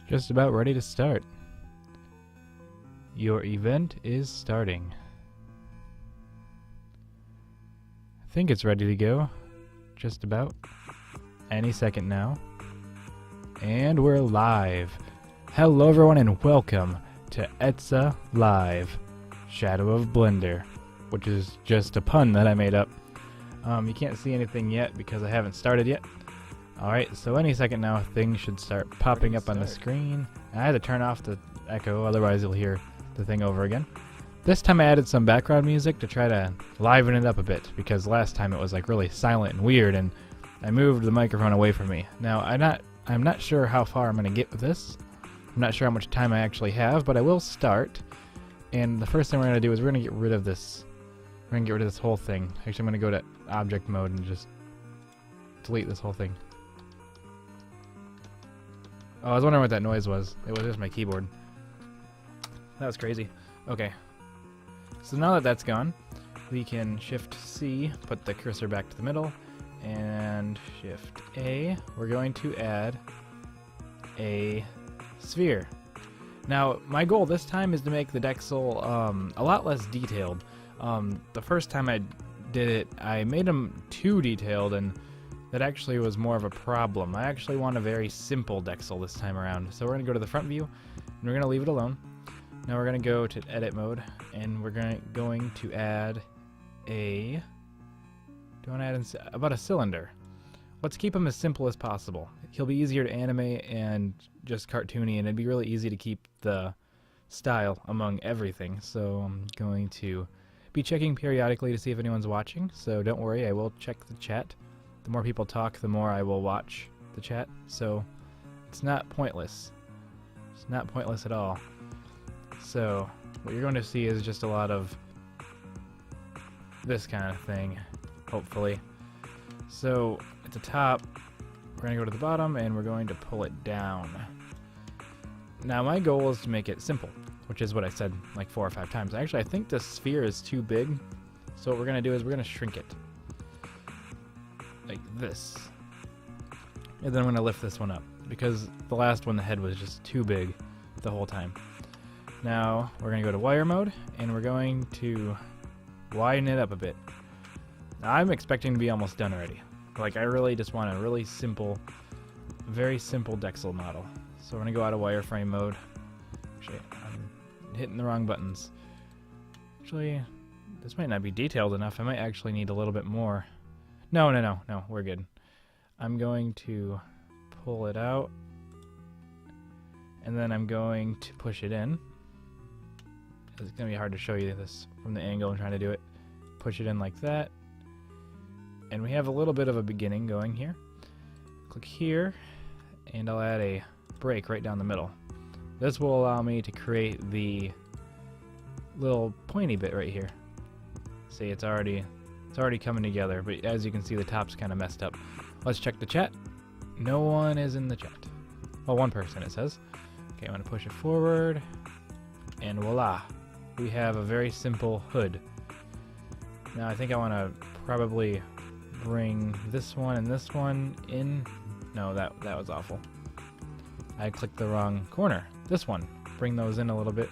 Just about ready to start. Your event is starting. I think it's ready to go. Just about. Any second now. And we're live. Hello everyone and welcome to Etsa Live, Shadow of Blender, which is just a pun that I made up. You can't see anything yet because I haven't started yet. Alright, so any second now things should start popping up on the screen. I had to turn off the echo, otherwise you'll hear the thing over again. This time I added some background music to try to liven it up a bit, because last time it was like really silent and weird and I moved the microphone away from me. Now I'm not sure how far I'm going to get with this. I'm not sure how much time I actually have, but I will start. And the first thing we're going to do is we're going to get rid of this. We're going to get rid of this whole thing. Actually, I'm going to go to object mode and just delete this whole thing. Oh, I was wondering what that noise was. It was just my keyboard. That was crazy. Okay. So now that that's gone, we can Shift C, put the cursor back to the middle, and Shift A. We're going to add a sphere. Now, my goal this time is to make the Dexel a lot less detailed. The first time I did it, I made them too detailed, and that actually was more of a problem. I actually want a very simple Dexel this time around. So we're going to go to the front view, and we're going to leave it alone. Now we're going to go to edit mode, and we're going to add a... Do I want to add about a cylinder? Let's keep him as simple as possible. He'll be easier to animate and just cartoony, and it'd be really easy to keep the style among everything. So I'm going to be checking periodically to see if anyone's watching, so don't worry, I will check the chat. The more people talk, the more I will watch the chat, so it's not pointless. It's not pointless at all. So what you're going to see is just a lot of this kind of thing, hopefully. So at the top, we're going to go to the bottom and we're going to pull it down. Now my goal is to make it simple, which is what I said like 4 or 5 times. Actually, I think the sphere is too big, so what we're going to do is we're going to shrink it. Like this. And then I'm going to lift this one up, because the last one, the head was just too big the whole time. Now we're going to go to wire mode, and we're going to widen it up a bit. Now I'm expecting to be almost done already. Like, I really just want a really simple, very simple Dexel model. So we're going to go out of wireframe mode. Actually, I'm hitting the wrong buttons. Actually, this might not be detailed enough. I might actually need a little bit more. No, we're good. I'm going to pull it out, and then I'm going to push it in. It's going to be hard to show you this from the angle I'm trying to do it. Push it in like that. And we have a little bit of a beginning going here. Click here, and I'll add a break right down the middle. This will allow me to create the little pointy bit right here. See, it's already coming together, but as you can see, the top's kind of messed up. Let's check the chat. No one is in the chat. Well, one person, it says. Okay, I'm going to push it forward, and voila. We have a very simple hood. Now, I think I want to probably bring this one and this one in. No, that was awful. I clicked the wrong corner. This one. Bring those in a little bit.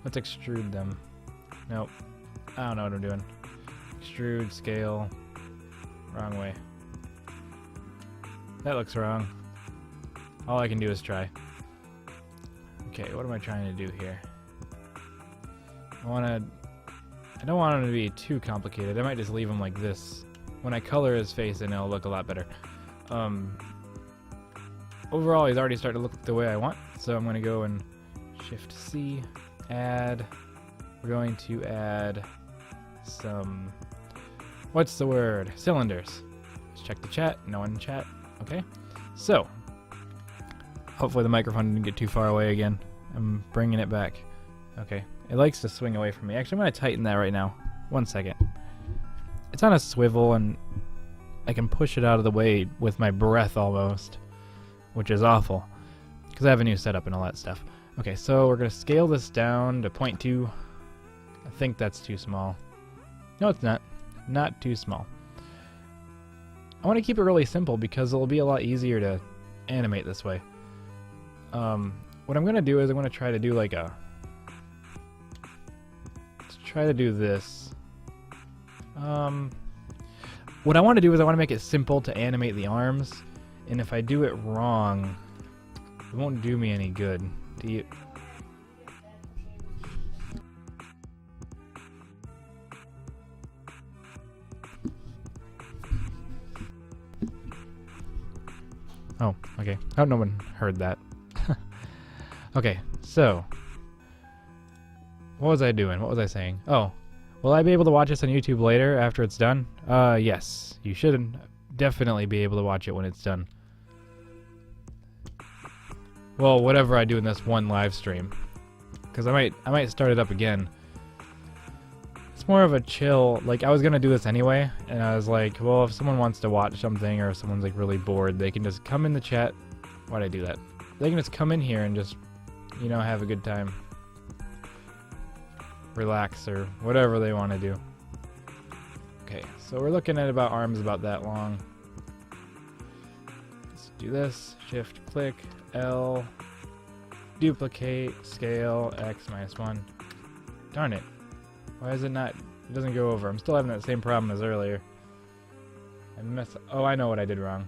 Let's extrude them. Nope. I don't know what I'm doing. Extrude, scale, wrong way. That looks wrong. All I can do is try. Okay, what am I trying to do here? I don't want him to be too complicated. I might just leave him like this. When I color his face, and it'll look a lot better. Overall, he's already starting to look the way I want, so I'm going to go and Shift C, add. We're going to add some... What's the word? Cylinders. Let's check the chat. No one in chat. Okay. So, hopefully the microphone didn't get too far away again. I'm bringing it back. Okay. It likes to swing away from me. Actually, I'm going to tighten that right now. 1 second. It's on a swivel, and I can push it out of the way with my breath almost, which is awful, because I have a new setup and all that stuff. Okay, so we're going to scale this down to 0.2. I think that's too small. No, it's not. Not too small. I want to keep it really simple because it'll be a lot easier to animate this way. What I'm gonna do is I'm gonna try to do like a... Let's try to do this. What I want to do is I want to make it simple to animate the arms, and if I do it wrong, it won't do me any good. Do you... Oh, okay. Oh, no one heard that. Okay, so... What was I doing? What was I saying? Oh, will I be able to watch this on YouTube later after it's done? Yes. You should definitely be able to watch it when it's done. Well, whatever I do in this one live stream. Because I might start it up again. It's more of a chill, like I was gonna do this anyway, and I was like, well, if someone wants to watch something or if someone's like really bored, they can just come in the chat. Why'd I do that? They can just come in here and just, you know, have a good time. Relax or whatever they want to do. Okay, so we're looking at about arms about that long. Let's do this. Shift, click, L, duplicate, scale, X -1. Darn it. Why is it not? It doesn't go over. I'm still having that same problem as earlier. Oh, I know what I did wrong.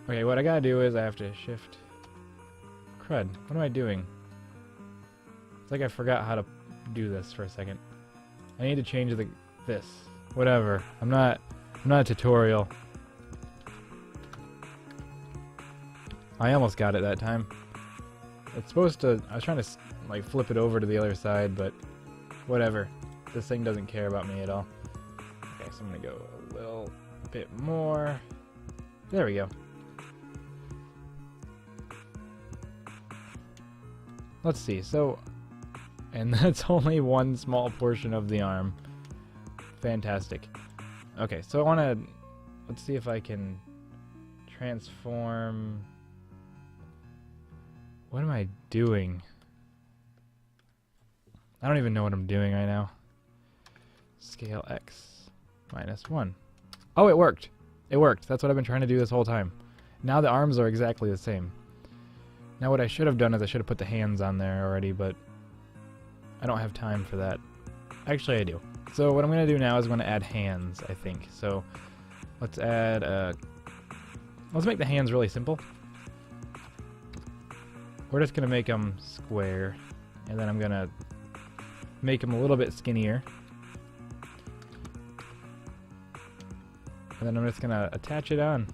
Okay, what I gotta do is I have to shift. Crud. What am I doing? It's like I forgot how to do this for a second. I need to change this. Whatever. I'm not a tutorial. I almost got it that time. It's supposed to... I was trying to like flip it over to the other side, but whatever. This thing doesn't care about me at all. Okay, so I'm gonna go a little bit more. There we go. Let's see. So... And that's only one small portion of the arm. Fantastic. Okay, so I want to... Let's see if I can transform... What am I doing? I don't even know what I'm doing right now. Scale X -1. Oh, it worked. It worked. That's what I've been trying to do this whole time. Now the arms are exactly the same. Now what I should have done is I should have put the hands on there already, but... I don't have time for that. Actually, I do. So what I'm going to do now is I'm going to add hands, I think. So let's add let's make the hands really simple. We're just going to make them square, and then I'm going to make them a little bit skinnier. And then I'm just going to attach it on.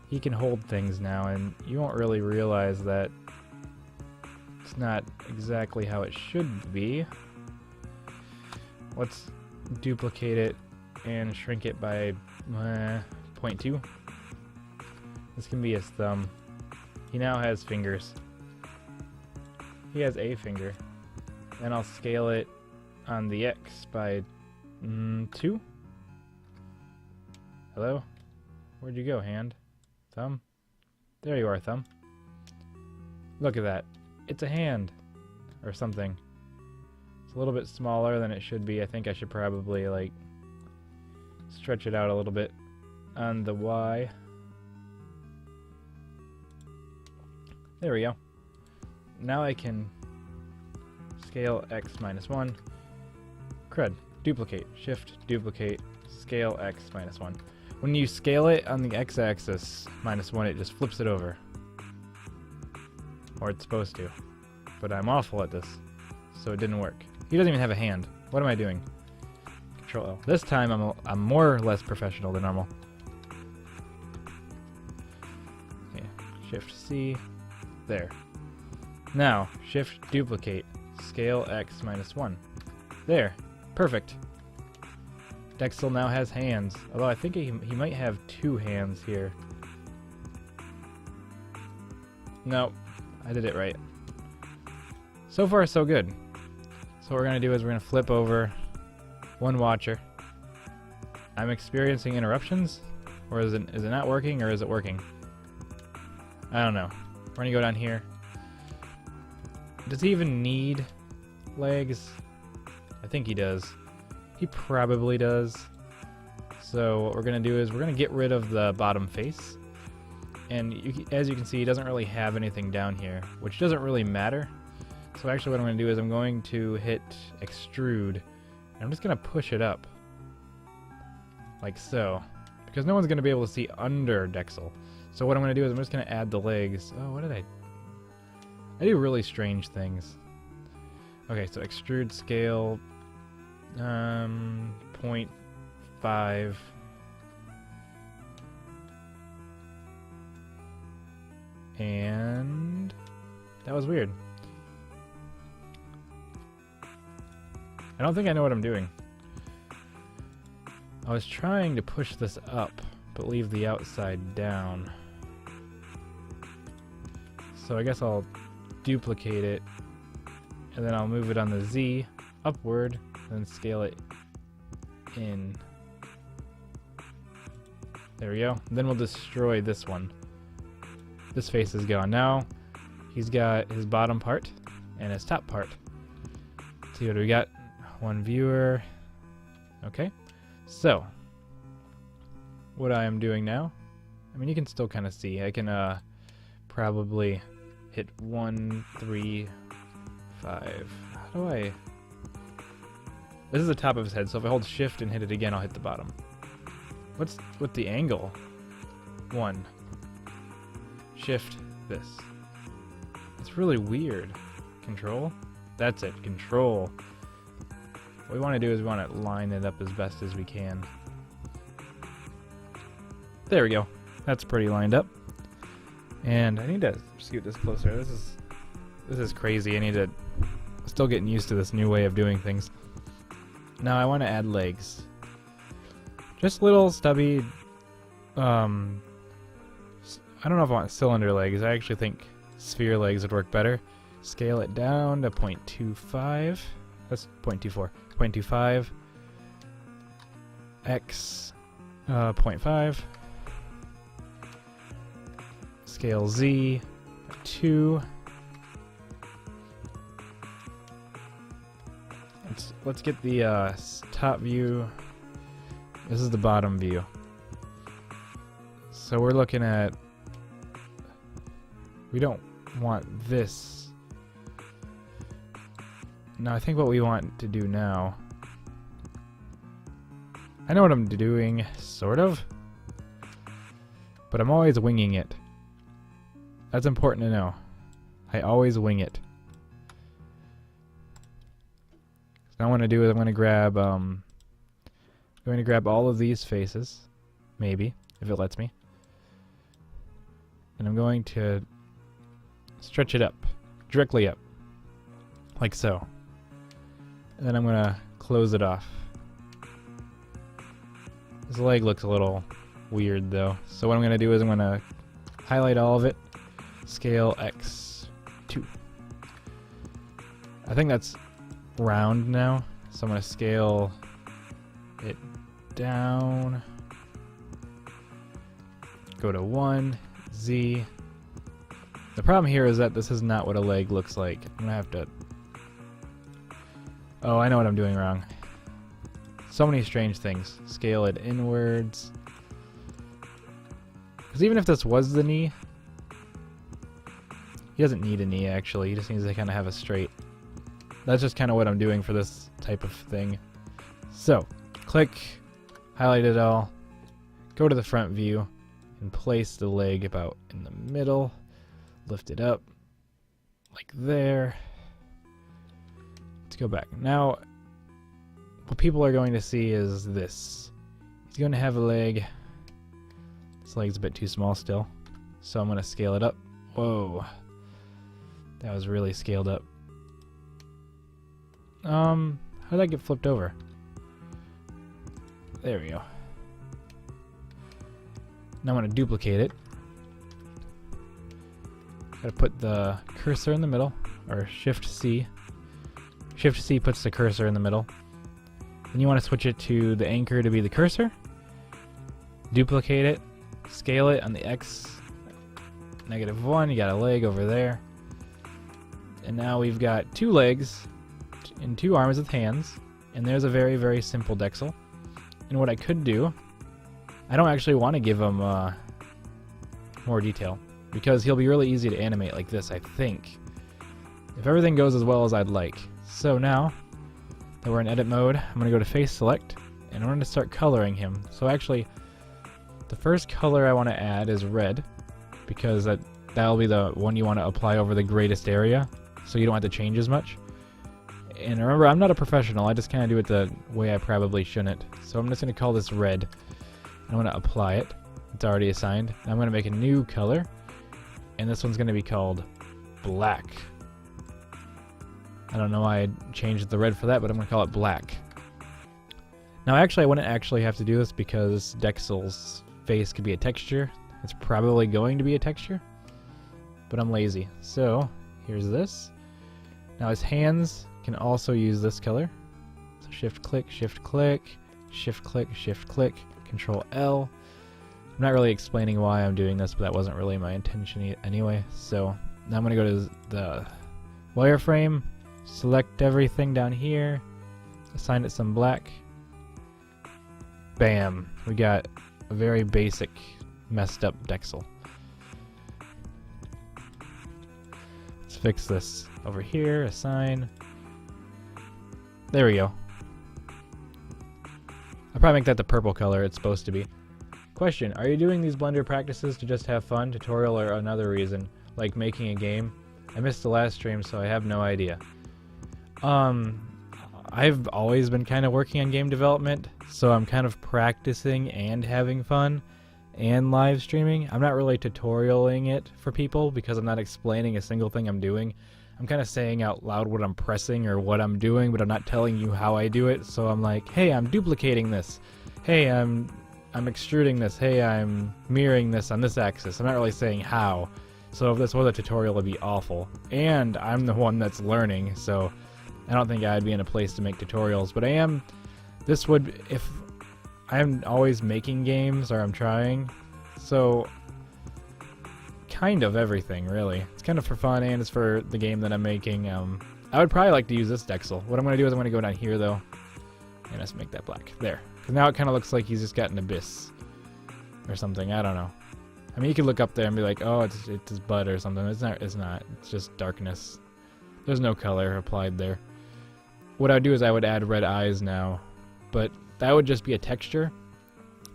He can hold things now, and you won't really realize that it's not exactly how it should be. Let's duplicate it and shrink it by 0.2. This can be his thumb. He now has fingers. He has a finger. And I'll scale it on the X by 2. Hello? Where'd you go, hand? Thumb? There you are, thumb. Look at that. It's a hand. Or something. It's a little bit smaller than it should be. I think I should probably, like, stretch it out a little bit on the Y. There we go. Now I can scale X -1. Crud. Duplicate. Shift, duplicate, scale X -1. When you scale it on the X-axis -1, it just flips it over. Or it's supposed to. But I'm awful at this, so it didn't work. He doesn't even have a hand. What am I doing? Control L. This time I'm more or less professional than normal. Okay. Shift C. There. Now, shift duplicate. Scale X -1. There. Perfect. Dexel now has hands. Although I think he might have 2 hands here. No. I did it right. So far, so good. So what we're going to do is we're going to flip over one watcher. I'm experiencing interruptions. Or is it not working, or is it working? I don't know. We're going to go down here. Does he even need legs? I think he does. He probably does. So what we're going to do is we're going to get rid of the bottom face. And as you can see, he doesn't really have anything down here, which doesn't really matter. So actually what I'm going to do is I'm going to hit extrude, and I'm just going to push it up, like so, because no one's going to be able to see under Dexel. So what I'm going to do is I'm just going to add the legs. Oh, what did I do really strange things. Okay, so extrude scale 0.5. And that was weird. I don't think I know what I'm doing. I was trying to push this up, but leave the outside down. So I guess I'll duplicate it, and then I'll move it on the Z upward, and then scale it in. There we go. Then we'll destroy this one. This face is gone. Now he's got his bottom part and his top part. Let's see what we got. One viewer. Okay. So what I am doing now, I mean, you can still kind of see. I can probably hit 1, 3, 5. How do I? This is the top of his head, so if I hold shift and hit it again, I'll hit the bottom. What's with the angle? 1. Shift this. It's really weird. Control? That's it. Control. What we want to do is we want to line it up as best as we can. There we go. That's pretty lined up. And I need to scoot this closer. This is crazy. I need to still getting used to this new way of doing things. Now I want to add legs. Just little stubby I don't know if I want cylinder legs. I actually think sphere legs would work better. Scale it down to 0.25. That's 0.24. 0.25. X 0.5. Scale Z 2. Let's get the top view. This is the bottom view. So we're looking at, we don't want this. No, I think what we want to do now, I know what I'm doing, sort of, but I'm always winging it. That's important to know. I always wing it. So what I want to do is I'm going to grab all of these faces, maybe, if it lets me. And I'm going to stretch it up, directly up, like so. And then I'm going to close it off. This leg looks a little weird though. So what I'm going to do is I'm going to highlight all of it, scale X2. I think that's round now, so I'm going to scale it down, go to 1, Z. The problem here is that this is not what a leg looks like. I'm going to have to... Oh, I know what I'm doing wrong. So many strange things. Scale it inwards. Because even if this was the knee, he doesn't need a knee actually, he just needs to kind of have a straight. That's just kind of what I'm doing for this type of thing. So, click, highlight it all, go to the front view, and place the leg about in the middle. Lift it up, like there. Let's go back. Now, what people are going to see is this. He's going to have a leg. This leg's a bit too small still, so I'm going to scale it up. Whoa. That was really scaled up. How did that get flipped over? There we go. Now I'm going to duplicate it. Gotta put the cursor in the middle, or Shift C. Shift C puts the cursor in the middle. Then you want to switch it to the anchor to be the cursor. Duplicate it, scale it on the X -1. You got a leg over there. And now we've got 2 legs and 2 arms with hands. And there's a very, very simple Dexel. And what I could do, I don't actually want to give him, what more detail, because he'll be really easy to animate like this, I think, if everything goes as well as I'd like. So now that we're in edit mode, I'm going to go to face select, and I'm going to start coloring him. So actually, the first color I want to add is red, because that'll be the one you want to apply over the greatest area, so you don't have to change as much. And remember, I'm not a professional, I just kind of do it the way I probably shouldn't. So I'm just going to call this red, and I'm going to apply it. It's already assigned. I'm going to make a new color, and this one's going to be called black. I don't know why I changed the red for that, but I'm going to call it black. Now actually I wouldn't actually have to do this because Dexel's face could be a texture. It's probably going to be a texture, but I'm lazy. So here's this. Now his hands can also use this color. So shift click, shift click, shift click, shift click, control L. I'm not really explaining why I'm doing this, but that wasn't really my intention anyway. So now I'm going to go to the wireframe, select everything down here, assign it some black. Bam! We got a very basic, messed up Dexel. Let's fix this over here, assign. There we go. I'll probably make that the purple color it's supposed to be. Question, are you doing these Blender practices to just have fun, tutorial, or another reason, like making a game? I missed the last stream, so I have no idea. I've always been kind of working on game development, so I'm kind of practicing and having fun and live streaming. I'm not really tutorialing it for people because I'm not explaining a single thing I'm doing. I'm kind of saying out loud what I'm pressing or what I'm doing, but I'm not telling you how I do it. So I'm like, hey, I'm duplicating this. Hey, I'm extruding this. Hey, I'm mirroring this on this axis. I'm not really saying how. So if this was a tutorial, it'd be awful. And I'm the one that's learning, so I don't think I'd be in a place to make tutorials, but I am. This would, if I'm always making games, or I'm trying, so kind of everything, really. It's kind of for fun, and it's for the game that I'm making. I would probably like to use this Dexel. What I'm going to do is I'm going to go down here, though, and just make that black. There. Because now it kind of looks like he's just got an abyss or something. I don't know. I mean, you could look up there and be like, oh, it's his butt or something. It's not. It's just darkness. There's no color applied there. What I would do is I would add red eyes now, but that would just be a texture.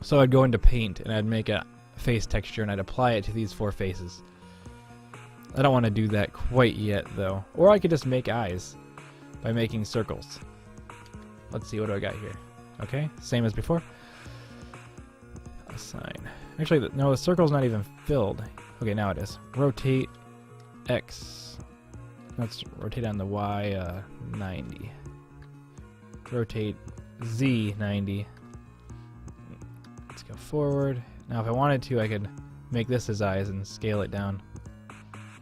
So I'd go into paint and I'd make a face texture and I'd apply it to these four faces. I don't want to do that quite yet though. Or I could just make eyes by making circles. Let's see, what do I got here? Okay, same as before. Assign. Actually, no, the circle's not even filled. Okay, now it is. Rotate X. Let's rotate on the Y 90. Rotate Z 90. Let's go forward. Now if I wanted to, I could make this his eyes and scale it down.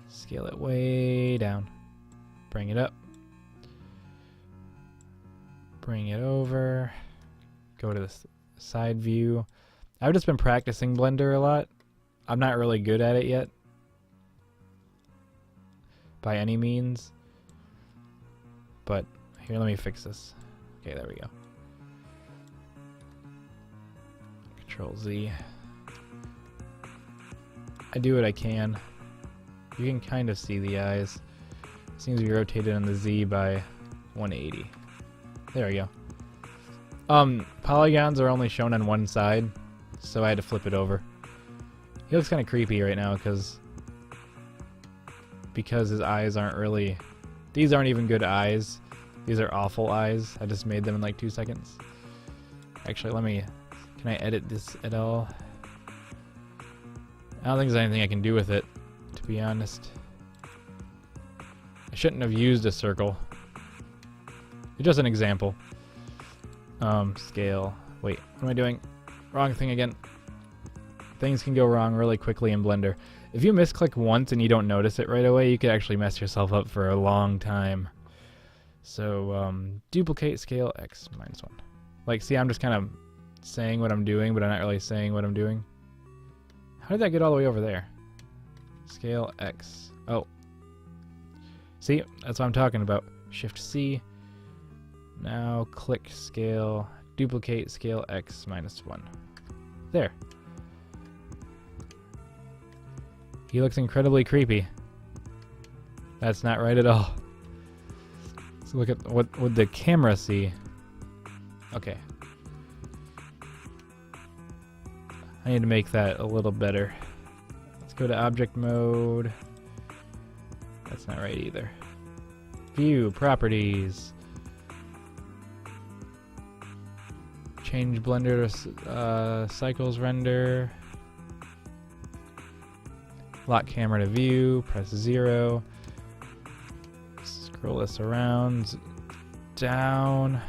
Scale it way down. Bring it up. Bring it over. Go to the side view. I've just been practicing Blender a lot. I'm not really good at it yet, by any means. But here, let me fix this. Okay, there we go. Control Z. I do what I can. You can kind of see the eyes. Seems to be rotated on the Z by 180. There we go. Polygons are only shown on one side, so I had to flip it over. He looks kind of creepy right now because his eyes aren't really... These aren't even good eyes. These are awful eyes. I just made them in like 2 seconds. Actually, can I edit this at all? I don't think there's anything I can do with it, to be honest. I shouldn't have used a circle. It's just an example. Scale. Wait, what am I doing? Wrong thing again. Things can go wrong really quickly in Blender. If you misclick once and you don't notice it right away, you could actually mess yourself up for a long time. So, duplicate scale X -1. Like, see, I'm just kind of saying what I'm doing, but I'm not really saying what I'm doing. How did that get all the way over there? Scale X. Oh. See, that's what I'm talking about. Shift C. Now click scale, duplicate scale X -1. There. He looks incredibly creepy. That's not right at all. So look at what would the camera see. Okay. I need to make that a little better. Let's go to object mode. That's not right either. View, properties. Change blender to cycles render. Lock camera to view, press 0. Scroll this around, down,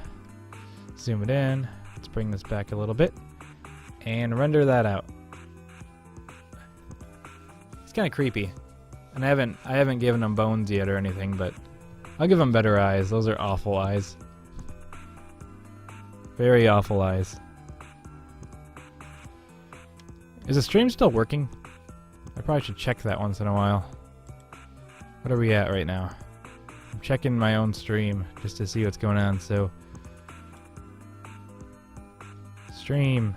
zoom it in. Let's bring this back a little bit and render that out. It's kind of creepy. And I haven't given him bones yet or anything, but I'll give him better eyes. Those are awful eyes. Very awful eyes. Is the stream still working? I probably should check that once in a while. What are we at right now? I'm checking my own stream just to see what's going on, so... Stream.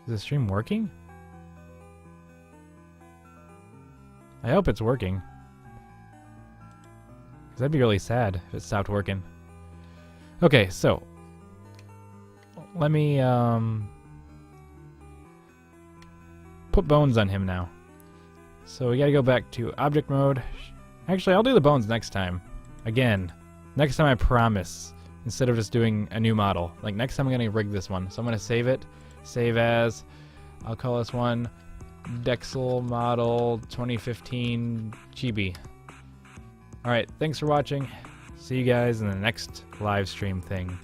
Is the stream working? I hope it's working. 'Cause that'd be really sad if it stopped working. Okay, so... Let me, put bones on him now. So we gotta go back to object mode. Actually, I'll do the bones next time. Again. Next time I promise. Instead of just doing a new model. Like next time I'm gonna rig this one. So I'm gonna save it. Save as. I'll call this one Dexel Model 2015 Chibi. Alright, thanks for watching. See you guys in the next live stream thing.